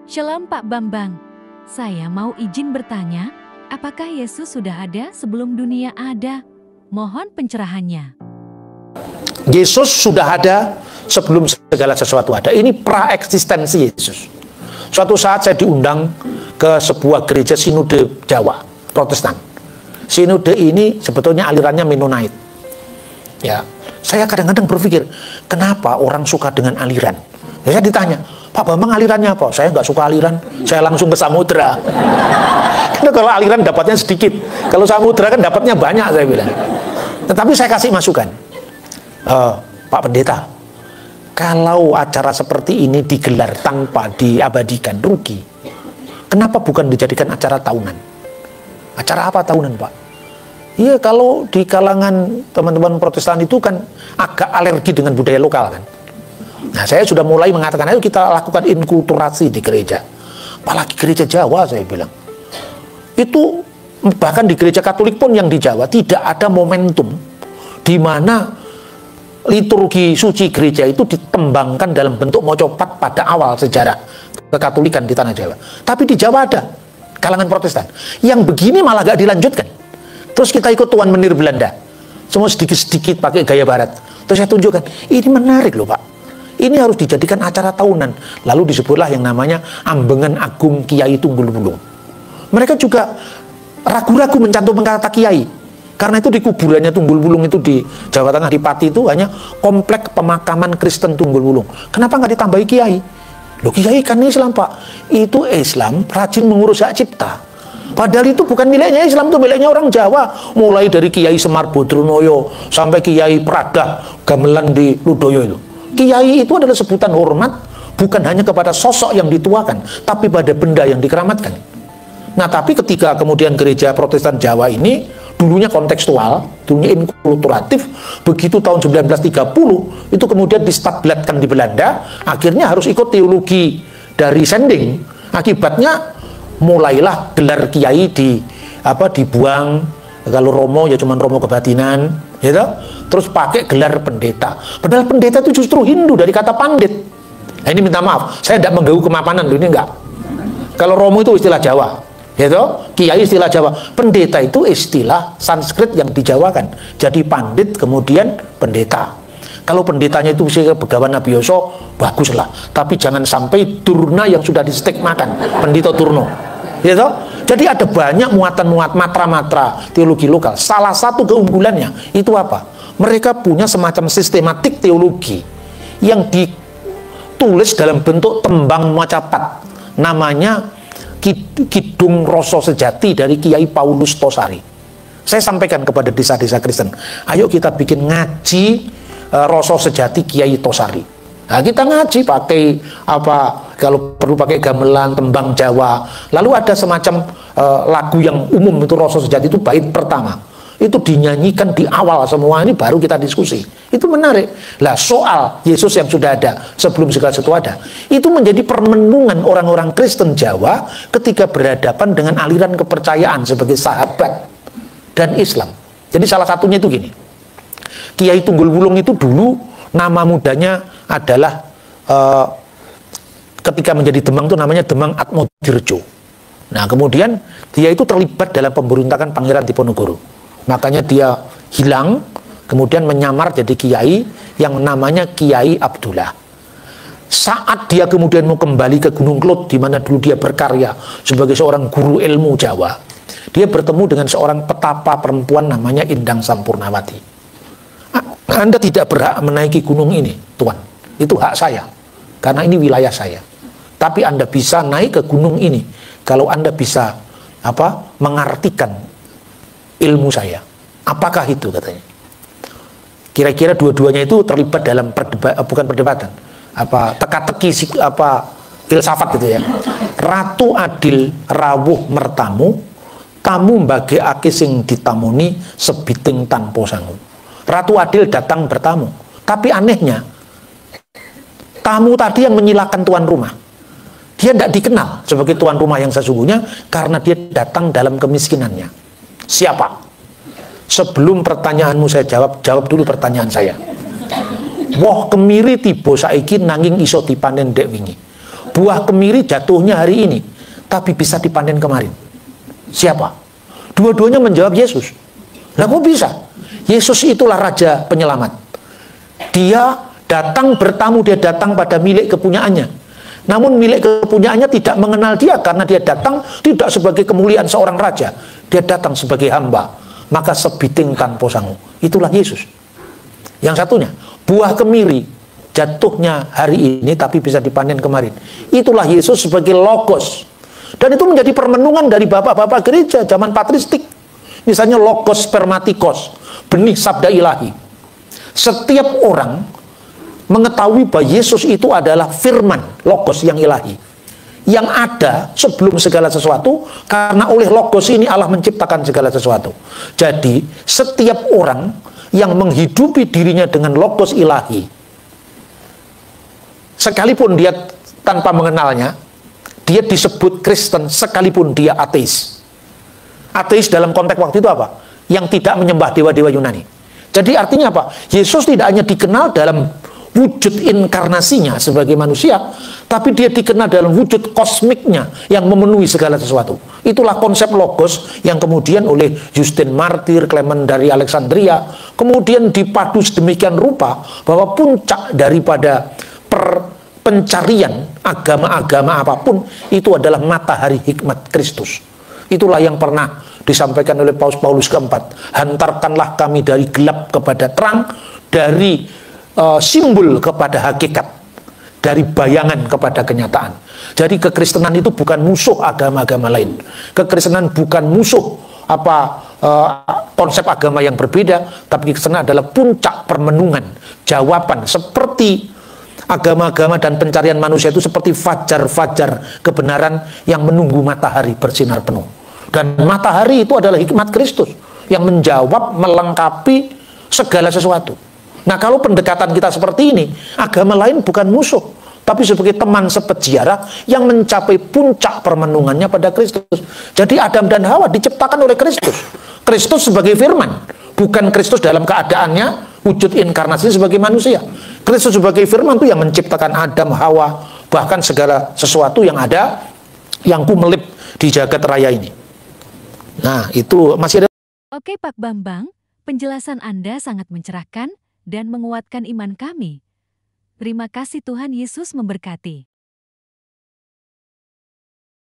Shalom Pak Bambang, saya mau izin bertanya, apakah Yesus sudah ada sebelum dunia ada? Mohon pencerahannya. Yesus sudah ada sebelum segala sesuatu ada. Ini pra-eksistensi Yesus. Suatu saat saya diundang ke sebuah gereja sinode Jawa, Protestan. Sinode ini sebetulnya alirannya Mennonite. Ya, saya kadang-kadang berpikir, kenapa orang suka dengan aliran? Ya, saya ditanya, Pak Bambang alirannya apa? Saya nggak suka aliran, saya langsung ke samudra. Karena kalau aliran dapatnya sedikit, kalau samudra kan dapatnya banyak, saya bilang. Tetapi saya kasih masukan, Pak Pendeta, kalau acara seperti ini digelar tanpa diabadikan, rugi. Kenapa bukan dijadikan acara tahunan? Acara apa tahunan, Pak? Iya, kalau di kalangan teman-teman Protestan itu kan agak alergi dengan budaya lokal kan. Nah, saya sudah mulai mengatakan, ayo kita lakukan inkulturasi di gereja. Apalagi gereja Jawa, saya bilang. Itu bahkan di gereja Katolik pun yang di Jawa tidak ada momentum di mana liturgi suci gereja itu ditembangkan dalam bentuk mocopat pada awal sejarah kekatolikan di tanah Jawa. Tapi di Jawa ada kalangan Protestan yang begini malah gak dilanjutkan. Terus kita ikut Tuan Menir Belanda, semua sedikit-sedikit pakai gaya barat. Terus saya tunjukkan, ini menarik loh Pak, ini harus dijadikan acara tahunan. Lalu disebutlah yang namanya Ambengan Agung Kiai Tunggul Wulung. Mereka juga ragu-ragu mencantumkan kata kiai, karena itu di kuburannya Tunggul Wulung itu di Jawa Tengah, di Pati itu hanya komplek pemakaman Kristen Tunggul Wulung. Kenapa nggak ditambahi kiai? Loh, kiai kan Islam Pak. Itu Islam rajin mengurus hak cipta. Padahal itu bukan miliknya Islam, itu miliknya orang Jawa. Mulai dari Kiai Semar Bodronoyo sampai Kiai Pradah Gamelan di Ludoyo itu. Kiai itu adalah sebutan hormat, bukan hanya kepada sosok yang dituakan, tapi pada benda yang dikeramatkan. Nah, tapi ketika kemudian gereja Protestan Jawa ini dulunya kontekstual, dulunya inkulturatif, begitu tahun 1930 itu kemudian distabletkan di Belanda, akhirnya harus ikut teologi dari Sending. Akibatnya mulailah gelar kiai dibuang. Kalau Romo ya cuman Romo kebatinan, gitu. Terus pakai gelar pendeta. Padahal pendeta itu justru Hindu dari kata pandit. Nah, ini minta maaf, saya tidak mengganggu kemapanan, ini enggak. Kalau Romo itu istilah Jawa, gitu. Kiai istilah Jawa, pendeta itu istilah Sanskrit yang dijawakan. Jadi pandit kemudian pendeta. Kalau pendetanya itu usia Begawan Abiyasa, baguslah. Tapi jangan sampai Durna yang sudah distigmakan, pendeta Turno. Gitu? Jadi ada banyak muatan-muat matra-matra teologi lokal. Salah satu keunggulannya itu apa? Mereka punya semacam sistematik teologi yang ditulis dalam bentuk tembang mocapat. Namanya Kidung Rasa Sejati dari Kiai Paulus Tosari. Saya sampaikan kepada desa-desa Kristen, ayo kita bikin ngaji Rasa Sejati Kiai Tosari. Nah, kita ngaji pakai kalau perlu pakai gamelan, tembang Jawa. Lalu ada semacam lagu yang umum itu Rasa Sejati, itu bait pertama. Itu dinyanyikan di awal semua, ini baru kita diskusi. Itu menarik. Lah, soal Yesus yang sudah ada sebelum segala sesuatu ada, itu menjadi permenungan orang-orang Kristen Jawa ketika berhadapan dengan aliran kepercayaan sebagai sahabat dan Islam. Jadi salah satunya itu gini. Kiai Tunggul Wulung itu dulu nama mudanya adalah ketika menjadi Demang itu namanya Demang Atmodirjo. Nah, kemudian dia itu terlibat dalam pemberontakan Pangeran Diponegoro. Makanya dia hilang, kemudian menyamar jadi kiai yang namanya Kiai Abdullah. Saat dia kemudian mau kembali ke Gunung Klut, di mana dulu dia berkarya sebagai seorang guru ilmu Jawa, dia bertemu dengan seorang petapa perempuan namanya Indang Sampurnawati. Anda tidak berhak menaiki gunung ini, Tuan. Itu hak saya, karena ini wilayah saya. Tapi Anda bisa naik ke gunung ini kalau Anda bisa mengartikan ilmu saya. Apakah itu, katanya? Kira-kira dua-duanya itu terlibat dalam bukan perdebatan, teka-teki filsafat gitu ya. Ratu adil rawuh mertamu, tamu mbage ake sing ditamuni sebiting tanpa sangu. Ratu adil datang bertamu, tapi anehnya tamu tadi yang menyilakan tuan rumah, dia tidak dikenal sebagai tuan rumah yang sesungguhnya karena dia datang dalam kemiskinannya. Siapa? Sebelum pertanyaanmu saya jawab dulu pertanyaan saya. Woh kemiri tiba saiki nanging iso dipanen dek wingi. buah kemiri jatuhnya hari ini, tapi bisa dipanen kemarin. Siapa? Dua-duanya menjawab Yesus. Lah kok bisa? Yesus itulah Raja Penyelamat. Dia datang bertamu, dia datang pada milik kepunyaannya. Namun milik kepunyaannya tidak mengenal dia, karena dia datang tidak sebagai kemuliaan seorang raja. Dia datang sebagai hamba. Maka sebiting tanpa sangu. Itulah Yesus. Yang satunya, buah kemiri jatuhnya hari ini tapi bisa dipanen kemarin. Itulah Yesus sebagai logos. Dan itu menjadi permenungan dari bapak-bapak gereja zaman patristik. Misalnya logos spermatikos, benih sabda ilahi. Setiap orang mengetahui bahwa Yesus itu adalah firman, logos yang ilahi, yang ada sebelum segala sesuatu, karena oleh logos ini Allah menciptakan segala sesuatu. Jadi setiap orang yang menghidupi dirinya dengan logos ilahi, sekalipun dia tanpa mengenalnya, dia disebut Kristen sekalipun dia ateis. Ateis dalam konteks waktu itu apa? Yang tidak menyembah dewa-dewa Yunani. Jadi artinya apa? Yesus tidak hanya dikenal dalam wujud inkarnasinya sebagai manusia, tapi dia dikenal dalam wujud kosmiknya yang memenuhi segala sesuatu. Itulah konsep logos yang kemudian oleh Justin Martyr, Clement dari Alexandria, kemudian dipadu sedemikian rupa bahwa puncak daripada pencarian agama-agama apapun itu adalah matahari hikmat Kristus. Itulah yang pernah disampaikan oleh Paulus keempat. Hantarkanlah kami dari gelap kepada terang, dari simbol kepada hakikat, dari bayangan kepada kenyataan. Jadi kekristenan itu bukan musuh agama-agama lain. Kekristenan bukan musuh konsep agama yang berbeda, tapi kekristenan adalah puncak permenungan, jawaban seperti agama-agama dan pencarian manusia itu seperti fajar-fajar kebenaran yang menunggu matahari bersinar penuh. Dan matahari itu adalah hikmat Kristus yang menjawab, melengkapi segala sesuatu. Nah, kalau pendekatan kita seperti ini, agama lain bukan musuh, tapi sebagai teman sepeziarah yang mencapai puncak permenungannya pada Kristus. Jadi Adam dan Hawa diciptakan oleh Kristus. Kristus sebagai firman, bukan Kristus dalam keadaannya wujud inkarnasi sebagai manusia. Kristus sebagai firman itu yang menciptakan Adam, Hawa, bahkan segala sesuatu yang ada, yang kumelip di jagat raya ini. Nah, itu masih ada. Oke Pak Bambang, penjelasan Anda sangat mencerahkan dan menguatkan iman kami. Terima kasih, Tuhan Yesus memberkati.